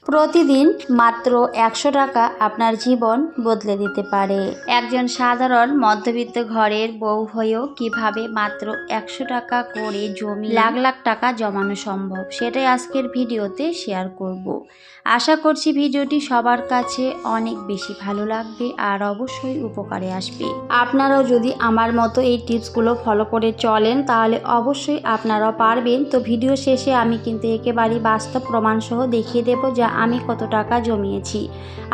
প্রতিদিন মাত্র 100 টাকা আপনার জীবন বদলে দিতে পারে। একজন সাধারণ মধ্যবিত্ত ঘরের বউ হয়েও কিভাবে মাত্র 100 টাকা করে জমিয়ে লাখ লাখ টাকা জমানো সম্ভব, সেটাই আজকের ভিডিওতে শেয়ার করব। আশা করছি ভিডিওটি সবার কাছে অনেক বেশি ভালো লাগবে আর অবশ্যই উপকারে আসবে। আপনারাও যদি আমার মতো এই টিপসগুলো ফলো করে চলেন তাহলে অবশ্যই আপনারাও পারবেন। তো ভিডিও শেষে আমি কিন্তু একেবারেই বাস্তব প্রমাণসহ দেখিয়ে দেবো যে আমি কত টাকা জমিয়েছি।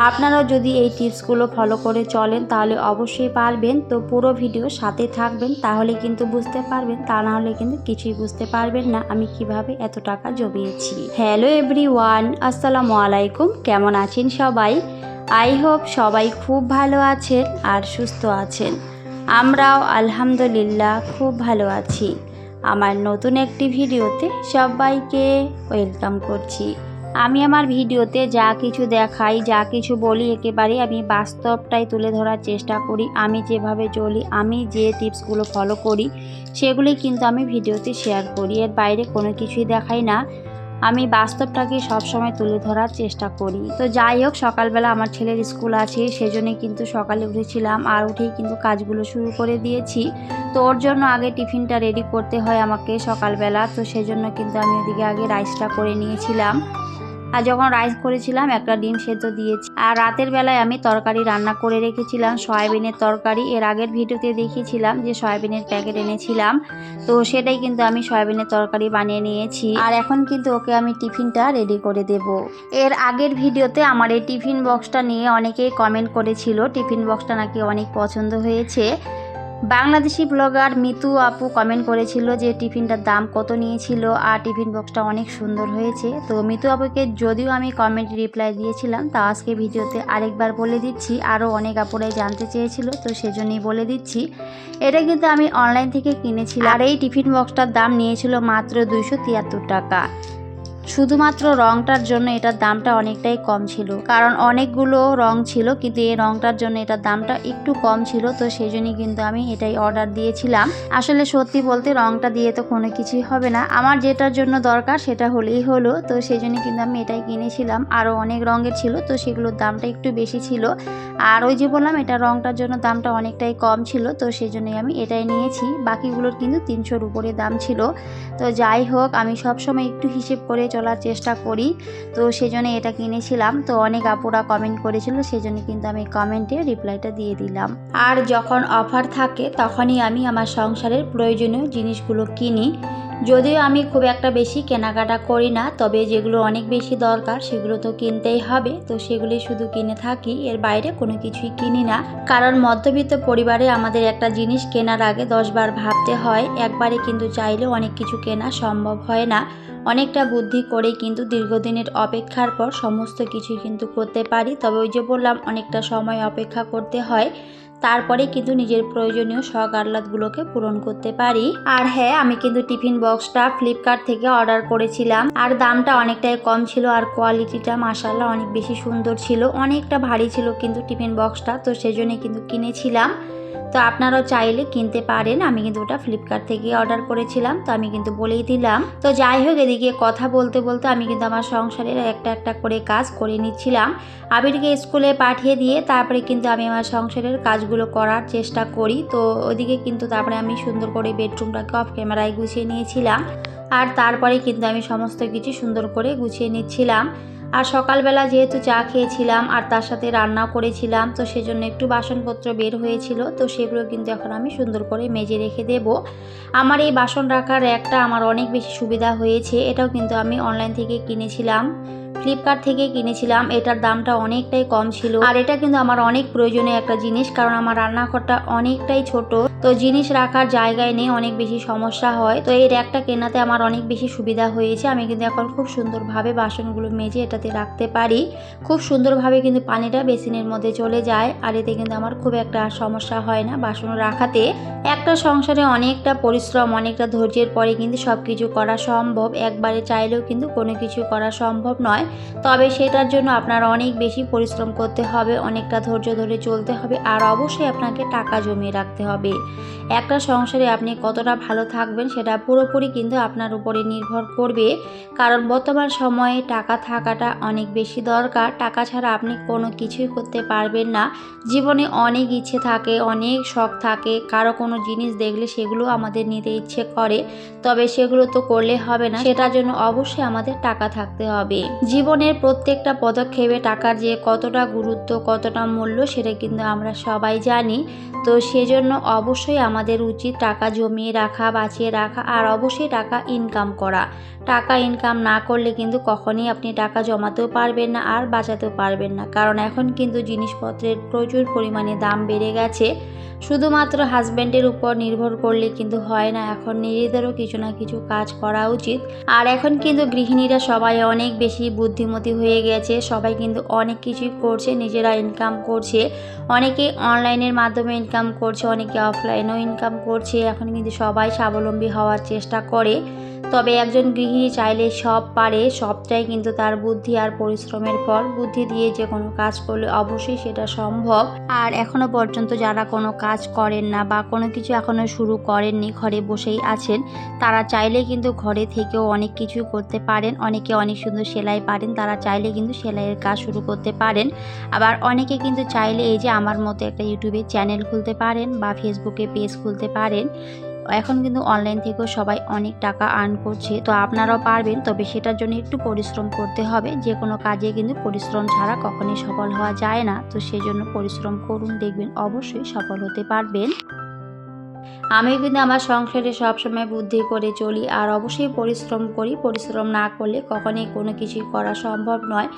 আপনারাও যদি এই টিপসগুলো ফলো করে চলেন তাহলে অবশ্যই পারবেন। তো পুরো ভিডিও সাথে থাকবেন, তাহলে কিন্তু বুঝতে পারবেন, তা না হলে কিন্তু কিছুই বুঝতে পারবেন না আমি কিভাবে এত টাকা জমিয়েছি। হ্যালো এভরিওয়ান, আসসালামু আলাইকুম। কেমন আছেন সবাই? আই হোপ সবাই খুব ভালো আছেন আর সুস্থ আছেন। আমরাও আলহামদুলিল্লাহ খুব ভালো আছি। আমার নতুন একটি ভিডিওতে সবাইকে ওয়েলকাম করছি। আমি আমার ভিডিওতে যা কিছু দেখাই, যা কিছু বলি, একেবারে আমি বাস্তবটাই তুলে ধরার চেষ্টা করি। আমি যেভাবে চলি, আমি যে টিপসগুলো ফলো করি সেগুলি কিন্তু আমি ভিডিওতে শেয়ার করি। এর বাইরে কোনো কিছুই দেখাই না, আমি বাস্তবটাকে সবসময় তুলে ধরার চেষ্টা করি। তো যাই হোক, সকালবেলা আমার ছেলের স্কুল আছে, সেজন্য কিন্তু সকালে উঠেছিলাম আর উঠেই কিন্তু কাজগুলো শুরু করে দিয়েছি। তো ওর জন্য আগে টিফিনটা রেডি করতে হয় আমাকে সকালবেলা, তো সেজন্য কিন্তু আমি ওদিকে আগে রাইসটা করে নিয়েছিলাম। আর যখন রাইস করেছিলাম একটা ডিম সেদ্ধ দিয়েছি। আর রাতের বেলায় আমি তরকারি রান্না করে রেখেছিলাম, সয়াবিনের তরকারি। এর আগের ভিডিওতে দেখিয়েছিলাম যে সয়াবিনের প্যাকেট এনেছিলাম, তো সেটাই কিন্তু আমি সয়াবিনের তরকারি বানিয়ে নিয়েছি। আর এখন কিন্তু ওকে আমি টিফিনটা রেডি করে দেব। এর আগের ভিডিওতে আমার এই টিফিন বক্সটা নিয়ে অনেকেই কমেন্ট করেছিল, টিফিন বক্সটা নাকি অনেক পছন্দ হয়েছে। বাংলাদেশি ব্লগার মিতু আপু কমেন্ট করেছিল যে টিফিনটার দাম কত নিয়েছিল আর টিফিন বক্সটা অনেক সুন্দর হয়েছে। তো মিতু আপুকে যদিও আমি কমেন্টে রিপ্লাই দিয়েছিলাম, তা আজকে ভিডিওতে আরেকবার বলে দিচ্ছি। আরও অনেক আপুরাই জানতে চেয়েছিল, তো সেজন্যই বলে দিচ্ছি। এটা কিন্তু আমি অনলাইন থেকে কিনেছিলাম আর এই টিফিন বক্সটার দাম নিয়েছিল মাত্র 273 টাকা। শুধুমাত্র রংটার জন্য এটার দামটা অনেকটাই কম ছিল, কারণ অনেকগুলো রং ছিল কিন্তু এই রংটার জন্য এটার দামটা একটু কম ছিল। তো সেই জন্যই কিন্তু আমি এটাই অর্ডার দিয়েছিলাম। আসলে সত্যি বলতে রংটা দিয়ে তো কোনো কিছুই হবে না, আমার যেটার জন্য দরকার সেটা হলেই হলো। তো সেই জন্য কিন্তু আমি এটাই কিনেছিলাম। আরও অনেক রঙের ছিল, তো সেগুলোর দামটা একটু বেশি ছিল। আর ওই যে বললাম এটা রংটার জন্য দামটা অনেকটাই কম ছিল, তো সেই জন্যই আমি এটাই নিয়েছি। বাকিগুলোর কিন্তু 300-র উপরে দাম ছিল। তো যাই হোক, আমি সবসময় একটু হিসেব করে চলার চেষ্টা করি, তো সেজন্য এটা কিনেছিলাম। তো অনেক আপুরা কমেন্ট করেছিল, সেজন্য কিন্তু আমি কমেন্টে রিপ্লাইটা দিয়ে দিলাম। আর যখন অফার থাকে তখনই আমি আমার সংসারের প্রয়োজনীয় জিনিসগুলো কিনি। যদিও আমি খুব একটা বেশি কেনাকাটা করি না, তবে যেগুলো অনেক বেশি দরকার সেগুলো তো কিনতেই হবে, তো সেগুলি শুধু কিনে থাকি। এর বাইরে কোনো কিছুই কিনি না, কারণ মধ্যবিত্ত পরিবারে আমাদের একটা জিনিস কেনার আগে 10 বার ভাবতে হয়। একবারে কিন্তু চাইলেও অনেক কিছু কেনা সম্ভব হয় না। অনেকটা বুদ্ধি করে কিন্তু দীর্ঘদিনের অপেক্ষার পর সমস্ত কিছুই কিন্তু করতে পারি। তবে ওই যে বললাম, অনেকটা সময় অপেক্ষা করতে হয়, তারপরে কিন্তু নিজের প্রয়োজনীয় শখ আহ্লাদগুলোকে পূরণ করতে পারি। আর হ্যাঁ, আমি কিন্তু টিফিন বক্সটা ফ্লিপকার্ট থেকে অর্ডার করেছিলাম আর দামটা অনেকটাই কম ছিল আর কোয়ালিটিটা মাশাআল্লাহ অনেক বেশি সুন্দর ছিল। অনেকটা ভারী ছিল কিন্তু টিফিন বক্সটা, তো সেজন্য কিন্তু কিনেছিলাম। তো আপনারাও চাইলে কিনতে পারেন। আমি কিন্তু ওটা ফ্লিপকার্ট থেকে অর্ডার করেছিলাম, তো আমি কিন্তু বলেই দিলাম। তো যাই হোক, এদিকে কথা বলতে বলতে আমি কিন্তু আমার সংসারের একটা একটা করে কাজ করে নিচ্ছিলাম। আবিরকে স্কুলে পাঠিয়ে দিয়ে তারপরে কিন্তু আমি আমার সংসারের কাজগুলো করার চেষ্টা করি। তো ওইদিকে কিন্তু তারপরে আমি সুন্দর করে বেডরুমটাকে অফ ক্যামেরায় গুছিয়ে নিয়েছিলাম। আর তারপরে কিন্তু আমি সমস্ত কিছু সুন্দর করে গুছিয়ে নিচ্ছিলাম। আর সকালবেলা যেহেতু চা খেয়েছিলাম আর তার সাথে রান্নাও করেছিলাম, তো সেজন্য একটু বাসনপত্র বের হয়েছিল, তো সেগুলো কিন্তু এখন আমি সুন্দর করে মেজে রেখে দেব। আমার এই বাসন রাখার র্যাকটা আমার অনেক বেশি সুবিধা হয়েছে। এটাও কিন্তু আমি অনলাইন থেকে কিনেছিলাম, ফ্লিপকার্ট থেকে কিনেছিলাম। এটার দামটা অনেকটাই কম ছিল আর এটা কিন্তু আমার অনেক প্রয়োজনীয় একটা জিনিস, কারণ আমার রান্নাঘরটা অনেকটাই ছোট, তো জিনিস রাখার জায়গায় নেই, অনেক বেশি সমস্যা হয়। তো এই র্যাকটা কেনাতে আমার অনেক বেশি সুবিধা হয়েছে। আমি কিন্তু এখন খুব সুন্দরভাবে বাসনগুলো মেজে এটাতে রাখতে পারি। খুব সুন্দরভাবে কিন্তু পানিটা বেসিনের মধ্যে চলে যায় আর এতে কিন্তু আমার খুব একটা সমস্যা হয় না বাসন রাখাতে। একটা সংসারে অনেকটা পরিশ্রম, অনেকটা ধৈর্যের পরে কিন্তু সব কিছু করা সম্ভব। একবারে চাইলেও কিন্তু কোনো কিছু করা সম্ভব নয়। তবে সেটার জন্য আপনার অনেক বেশি পরিশ্রম করতে হবে, অনেকটা ধৈর্য ধরে চলতে হবে, আর অবশ্যই আপনাকে টাকা জমিয়ে রাখতে হবে। একটা সংসারে আপনি কতটা ভালো থাকবেন সেটা পুরোপুরি কিন্তু আপনার উপরে নির্ভর করবে, কারণ বর্তমান সময়ে টাকা থাকাটা অনেক বেশি দরকার। টাকা ছাড়া আপনি কোনো কিছুই করতে পারবেন না। জীবনে অনেক ইচ্ছে থাকে, অনেক শখ থাকে, কারো কোনো জিনিস দেখলে সেগুলো আমাদের নিতে ইচ্ছে করে, তবে সেগুলো তো করলে হবে না, সেটার জন্য অবশ্যই আমাদের টাকা থাকতে হবে। জীবনের প্রত্যেকটা পদক্ষেপে টাকার যে কতটা গুরুত্ব, কতটা মূল্য সেটা কিন্তু আমরা সবাই জানি। তো সেজন্য অবশ্যই আমাদের উচিত টাকা জমিয়ে রাখা, বাঁচিয়ে রাখা, আর অবশ্যই টাকা ইনকাম করা। টাকা ইনকাম না করলে কিন্তু কখনোই আপনি টাকা জমাতেও পারবেন না আর বাঁচাতেও পারবেন না, কারণ এখন কিন্তু জিনিসপত্রের প্রচুর পরিমাণে দাম বেড়ে গেছে। শুধুমাত্র হাজব্যান্ডের উপর নির্ভর করলে কিন্তু হয় না, এখন নিজেদেরও কিছু না কিছু কাজ করা উচিত। আর এখন কিন্তু গৃহিণীরা সবাই অনেক বেশি বুদ্ধিমতী হয়ে গেছে, সবাই কিন্তু অনেক কিছুই করছে, নিজেরা ইনকাম করছে, অনেকে অনলাইনের মাধ্যমে ইনকাম করছে, অনেকে অফলাইনেও ইনকাম করছে। এখন কিন্তু সবাই স্বাবলম্বী হওয়ার চেষ্টা করে, তবে একজন গৃহিণী চাইলে সব পারে, সবটাই কিন্তু তার বুদ্ধি আর পরিশ্রমের ফল। বুদ্ধি দিয়ে যে কোনো কাজ করলে অবশ্যই সেটা সম্ভব। আর এখনো পর্যন্ত যারা কোনো কাজ করেন না বা কোনো কিছু এখনো শুরু করেননি, ঘরে বসেই আছেন, তারা চাইলে কিন্তু ঘরে থেকেও অনেক কিছু করতে পারেন। অনেকে অনেক সুন্দর সেলাই পারেন, তারা চাইলে কিন্তু সেলাইয়ের কাজ শুরু করতে পারেন। আবার অনেকে কিন্তু চাইলে এই যে আমার মতো একটা ইউটিউবে চ্যানেল খুলতে পারেন বা ফেসবুকে পেজ খুলতে পারেন। এখন কিন্তু অনলাইন থেকেও সবাই অনেক টাকা আর্ন করছে, তো আপনারাও পারবেন, তবে সেটার জন্য একটু পরিশ্রম করতে হবে। যে কোনো কাজে কিন্তু পরিশ্রম ছাড়া কখনোই সফল হওয়া যায় না, তো সেজন্য পরিশ্রম করুন, দেখবেন অবশ্যই সফল হতে পারবেন। আমি কিন্তু আমার সংসারে সবসময় বুদ্ধি করে চলি, আর অবশ্যই পরিশ্রম করি। পরিশ্রম না করলে কখনোই কোনো কিছুই করা সম্ভব নয়।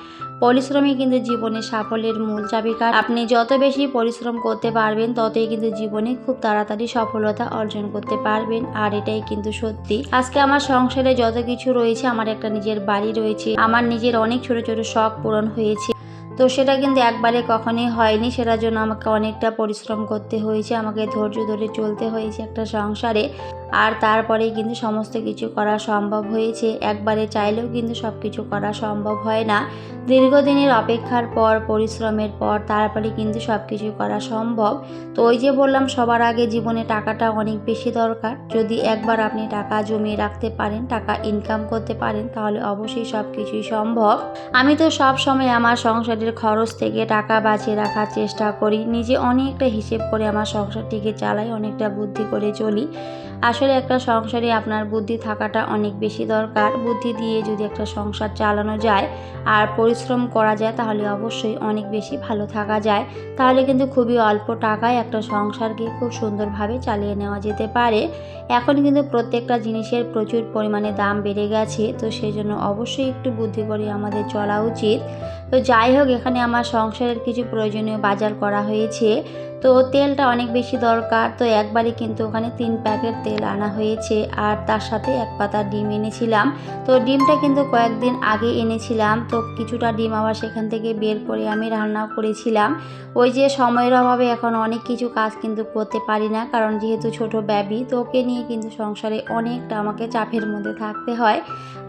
পরিশ্রমই কিন্তু জীবনে সাফল্যের মূল চাবিকাঠি। আপনি যত বেশি পরিশ্রম করতে পারবেন ততই কিন্তু জীবনে খুব তাড়াতাড়ি সফলতা অর্জন করতে পারবেন, আর এটাই কিন্তু সত্যি। আজকে আমার সংসারে যত কিছু রয়েছে, আমার একটা নিজের বাড়ি রয়েছে, আমার নিজের অনেক ছোট ছোট শখ পূরণ হয়েছে, তো সেটা কিন্তু একবারে কখনোই হয়নি। সেটার জন্য আমাকে অনেকটা পরিশ্রম করতে হয়েছে, আমাকে ধৈর্য ধরে চলতে হয়েছে একটা সংসারে, আর তারপরেই কিন্তু সমস্ত কিছু করা সম্ভব হয়েছে। একবারে চাইলেও কিন্তু সব কিছু করা সম্ভব হয় না। দীর্ঘদিনের অপেক্ষার পর, পরিশ্রমের পর তারপরে কিন্তু সব কিছু করা সম্ভব। তো ওই যে বললাম, সবার আগে জীবনে টাকাটা অনেক বেশি দরকার। যদি একবার আপনি টাকা জমিয়ে রাখতে পারেন, টাকা ইনকাম করতে পারেন, তাহলে অবশ্যই সব কিছুই সম্ভব। আমি তো সব সময় আমার সংসারের খরচ থেকে টাকা বাঁচিয়ে রাখার চেষ্টা করি, নিজে অনেকটা হিসেব করে আমার সংসারটিকে চালাই, অনেকটা বুদ্ধি করে চলি। আসলে একটা সংসারে আপনার বুদ্ধি থাকাটা অনেক বেশি দরকার। বুদ্ধি দিয়ে যদি একটা সংসার চালানো যায় আর পরিশ্রম করা যায়, তাহলে অবশ্যই অনেক বেশি ভালো থাকা যায়। তাহলে কিন্তু খুবই অল্প টাকায় একটা সংসারকে খুব সুন্দরভাবে চালিয়ে নেওয়া যেতে পারে। এখন কিন্তু প্রত্যেকটা জিনিসের প্রচুর পরিমাণে দাম বেড়ে গেছে, তো সেই জন্য অবশ্যই একটু বুদ্ধি করে আমাদের চলা উচিত। তো যাই হোক, এখানে আমার সংসারের কিছু প্রয়োজনীয় বাজার করা হয়েছে। তো তেলটা অনেক বেশি দরকার, তো একবারে কিন্তু ওখানে 3 প্যাকেট তেল আনা হয়েছে, আর তার সাথে 1 পাতা ডিম এনেছিলাম। তো ডিমটা কিন্তু কয়েকদিন আগে এনেছিলাম, তো কিছুটা ডিম আবার সেখান থেকে বের করে আমি রান্নাও করেছিলাম। ওই যে সময়ের অভাবে এখন অনেক কিছু কাজ কিন্তু করতে পারি না, কারণ যেহেতু ছোট বেবি, তো ওকে নিয়ে কিন্তু সংসারে অনেকটা আমাকে চাপের মধ্যে থাকতে হয়।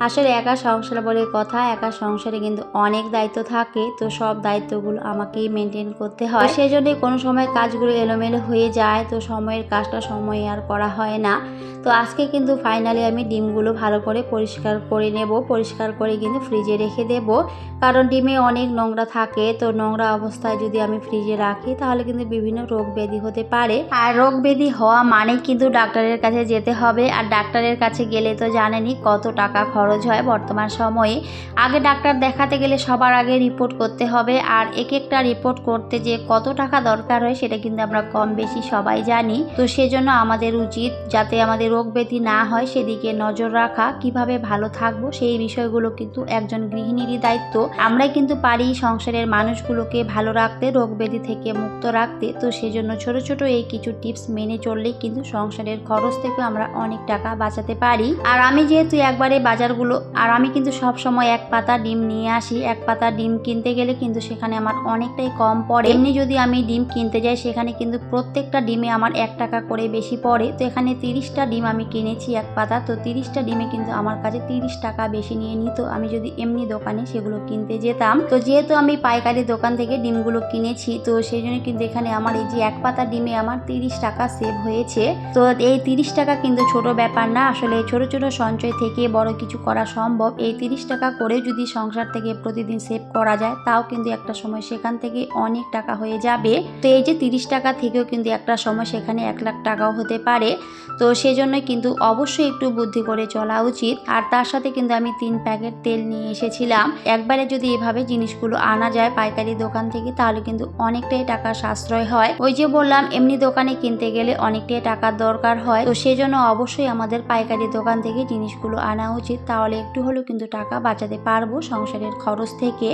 আসলে একা সংসার বলে কথা, একা সংসারে কিন্তু অনেক দায়িত্ব থাকে, তো সব দায়িত্বগুলো আমাকেই মেনটেন করতে হয়। সেজন্যই কোনো সময় কাজগুলো এলোমেলো হয়ে যায়, তো সময়ের কাজটা সময়ে আর করা হয় না। তো আজকে কিন্তু ফাইনালি আমি ডিমগুলো ভালো করে পরিষ্কার করে নেব। পরিষ্কার করে কিন্তু ফ্রিজে রেখে দেব, কারণ ডিমে অনেক নোংরা থাকে, তো নোংরা অবস্থায় যদি আমি ফ্রিজে রাখি তাহলে কিন্তু বিভিন্ন রোগ ব্যাধি হতে পারে, আর রোগ ব্যাধি হওয়া মানে কিন্তু ডাক্তারের কাছে যেতে হবে। আর ডাক্তারের কাছে গেলে তো জানেনই কত টাকা খরচ হয় বর্তমান সময়ে। আগে ডাক্তার দেখাতে গেলে সবার আগে রিপোর্ট করতে হবে, আর এক একটা রিপোর্ট করতে যে কত টাকা দরকার হয় সেটা কিন্তু আমরা কম বেশি সবাই জানি। তো সেজন্য আমাদের উচিত যাতে আমাদের রোগ ব্যাধি না হয় সেদিকে নজর রাখা। কিভাবে ভালো থাকবো সেই বিষয়গুলো কিন্তু একজন গৃহিণীরই দায়িত্ব। আমরাই কিন্তু পারি সংসারের মানুষগুলোকে ভালো রাখতে, রোগ ব্যাধি থেকে মুক্ত রাখতে। তো সেজন্য ছোট ছোট এই কিছু টিপস মেনে চললেই কিন্তু সংসারের খরচ থেকে আমরা অনেক টাকা বাঁচাতে পারি। আর আমি যেহেতু একবারে বাজারগুলো, আর আমি কিন্তু সব সময় 1 পাতা ডিম নিয়ে আসি। 1 পাতা ডিম ডিম কিনতে গেলে কিন্তু সেখানে আমার অনেকটাই কম পড়ে। এমনি যদি আমি ডিম কিনতে যাই সেখানে কিন্তু প্রত্যেকটা ডিমে আমার 1 টাকা করে বেশি পড়ে। তো এখানে 30টা ডিম আমি কিনেছি এক পাতা, তো 30টা ডিমে কিন্তু আমার কাছে 30 টাকা বেশি নিয়ে নিত আমি যদি এমনি দোকানে সেগুলো কিনতে যেতাম। তো যেহেতু আমি পাইকারি দোকান থেকে ডিমগুলো কিনেছি, তো সেই জন্য কিন্তু এখানে আমার এই যে এক পাতা ডিমে আমার 30 টাকা সেভ হয়েছে। তো এই 30 টাকা কিন্তু ছোট ব্যাপার না, আসলে ছোট ছোট সঞ্চয় থেকে বড় কিছু করা সম্ভব। এই 30 টাকা করে যদি সংসার থেকে প্রতিদিন সেভ করা যায় তাও কিন্তু একটা সময় সেখান থেকে অনেক টাকা হয়ে যাবে। তো এই যে 30 টাকা থেকেও কিন্তু একটা সময় সেখানে 1 লাখ টাকাও হতে পারে। তো সেজন্যই কিন্তু অবশ্যই একটু বুদ্ধি করে চলা উচিত। আর তার সাথে কিন্তু আমি 3 প্যাকেট তেল নিয়ে এসেছিলাম। একবারে যদি এভাবে জিনিসগুলো আনা যায় পাইকারি দোকান থেকে তাহলে কিন্তু অনেকটাই টাকা সাশ্রয় হয়। ওই যে বললাম এমনি দোকানে কিনতে গেলে অনেকটাই টাকার দরকার হয়, তো সেজন্য অবশ্যই আমাদের পাইকারি দোকান থেকে জিনিসগুলো আনা উচিত, তাহলে একটু হলেও কিন্তু টাকা বাঁচাতে পারবো সংসারের খরচ থেকে।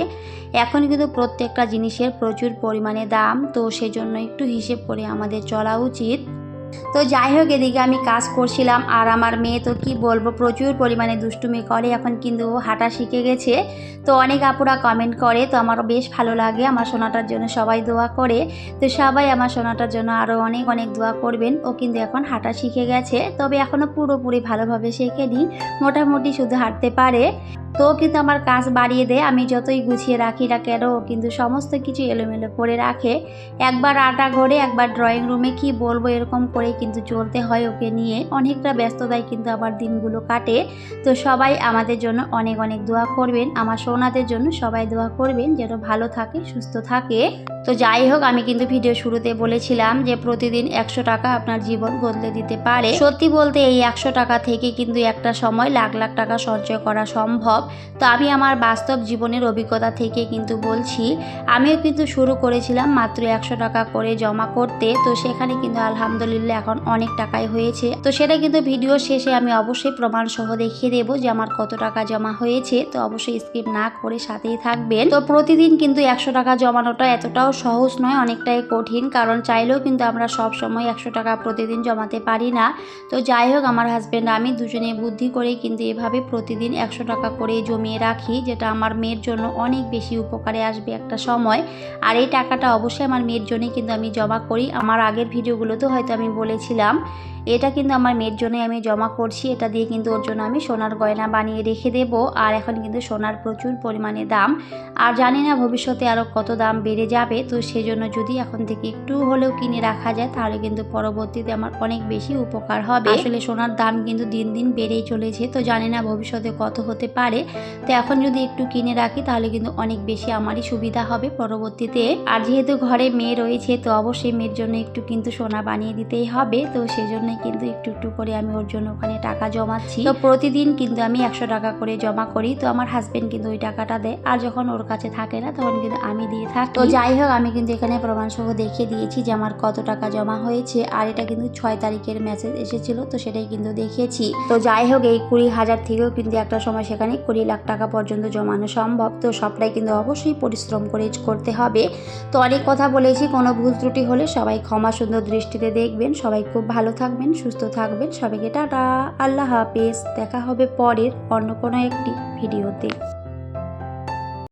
এখন কিন্তু প্রত্যেকটা জিনিসের প্রচুর পরিমাণে দাম, তো সেজন্য একটু হিসেব করে আমাদের চলা উচিত। তো যাই হোক, এদিকে আমি কাজ করছিলাম আর আমার মেয়ে তো কি বলবো প্রচুর পরিমাণে দুষ্টুমি করে। এখন কিন্তু ও হাঁটা শিখে গেছে। তো অনেক আপুরা কমেন্ট করে, তো আমারও বেশ ভালো লাগে। আমার সোনাটার জন্য সবাই দোয়া করে, তো সবাই আমার সোনাটার জন্য আরও অনেক অনেক দোয়া করবেন। ও কিন্তু এখন হাঁটা শিখে গেছে, তবে এখনও পুরোপুরি ভালোভাবে শেখেনি, মোটামুটি শুধু হাঁটতে পারে। তো কিন্তু আমার কাজ বাড়িয়ে দেয়, আমি যতই গুছিয়ে রাখি না কেন ও কিন্তু সমস্ত কিছু এলোমেলো করে রাখে। একবার আটা ঘরে, একবার ড্রয়িং রুমে, কি বলবো এরকম করে কিন্তু চলতে হয় ওকে নিয়ে। অনেকটা ব্যস্ততায় কিন্তু আমার দিনগুলো কাটে। তো সবাই আমাদের জন্য অনেক অনেক দোয়া করবেন, আমার সোনাদের জন্য সবাই দোয়া করবেন যেন ভালো থাকে, সুস্থ থাকে। তো যাই হোক, আমি কিন্তু ভিডিও শুরুতে বলেছিলাম যে প্রতিদিন 100 টাকা আপনার জীবন বদলে দিতে পারে। সত্যি বলতে এই 100 টাকা থেকে কিন্তু একটা সময় লাখ লাখ টাকা সঞ্চয় করা সম্ভব। তো আমি আমার বাস্তব জীবনের অভিজ্ঞতা থেকে কিন্তু বলছি, আমিও কিন্তু শুরু করেছিলাম মাত্র 100 টাকা করে জমা করতে। তো সেখানে কিন্তু আলহামদুলিল্লাহ এখন অনেক টাকাই হয়েছে। তো সেটা কিন্তু ভিডিও শেষে আমি অবশ্যই প্রমাণ সহ দেখিয়ে দেবো যে আমার কত টাকা জমা হয়েছে। তো অবশ্যই স্কিপ না করে সাথেই থাকবেন। তো প্রতিদিন কিন্তু 100 টাকা জমানোটা এতটাও সহজ নয়, অনেকটাই কঠিন, কারণ চাইলেও কিন্তু আমরা সব সময় 100 টাকা প্রতিদিন জমাতে পারি না। তো যাই হোক, আমার হাজব্যান্ড আমি দুজনে বুদ্ধি করে কিন্তু এভাবে প্রতিদিন 100 টাকা করে জমিয়ে রাখি, যেটা আমার মেয়ের জন্য অনেক বেশি উপকারে আসবে একটা সময়। আর এই টাকাটা অবশ্যই আমার মেয়ের জন্যই কিন্তু আমি জমা করি। আমার আগের ভিডিওগুলোতেও হয়তো আমি বলেছিলাম, এটা কিন্তু আমার মেয়ের জন্যই আমি জমা করছি। এটা দিয়ে কিন্তু ওর জন্য আমি সোনার গয়না বানিয়ে রেখে দেব। আর এখন কিন্তু সোনার প্রচুর পরিমাণে দাম, আর জানি না ভবিষ্যতে আরও কত দাম বেড়ে যাবে। তো সেজন্য যদি এখন থেকে একটু হলেও কিনে রাখা যায় তাহলে কিন্তু পরবর্তীতে আমার অনেক বেশি উপকার হবে। আসলে সোনার দাম কিন্তু দিন দিন বেড়েই চলেছে, তো জানি না ভবিষ্যতে কত হতে পারে। তো এখন যদি একটু কিনে রাখি তাহলে কিন্তু অনেক বেশি আমারই সুবিধা হবে পরবর্তীতে। আর যেহেতু ঘরে মেয়ে রয়েছে, তো অবশ্যই মেয়ের জন্য একটু কিন্তু সোনা বানিয়ে দিতেই হবে। তো সেজন্য কিন্তু একটু একটু করে আমি ওর জন্য ওখানে টাকা জমাচ্ছি। তো প্রতিদিন কিন্তু আমি 100 টাকা করে জমা করি। তো আমার হাজবেন্ড কিন্তু ওই টাকাটা দেয়, আর যখন ওর কাছে থাকে না তখন কিন্তু আমি দিয়ে থাকি। তো যাই হোক, আমি কিন্তু এখানে প্রমাণ সহ দেখিয়ে দিয়েছি যে আমার কত টাকা জমা হয়েছে। আর এটা কিন্তু 6 তারিখের মেসেজ এসেছিল, তো সেটাই কিন্তু দেখিয়েছি। তো যাই হোক, এই 20,000 থেকেও কিন্তু একটা সময় সেখানে 20 লাখ টাকা পর্যন্ত জমানো সম্ভব। তো সবটাই কিন্তু অবশ্যই পরিশ্রম করে করতে হবে। তো অনেক কথা বলেছি, কোনো ভুল ত্রুটি হলে সবাই ক্ষমা সুন্দর দৃষ্টিতে দেখবেন। সবাই খুব ভালো থাকবেন, সুস্থ থাকবেন। সবাইকে টাটা, আল্লাহ হাফেজ। দেখা হবে পরের অন্য কোনো একটি ভিডিওতে।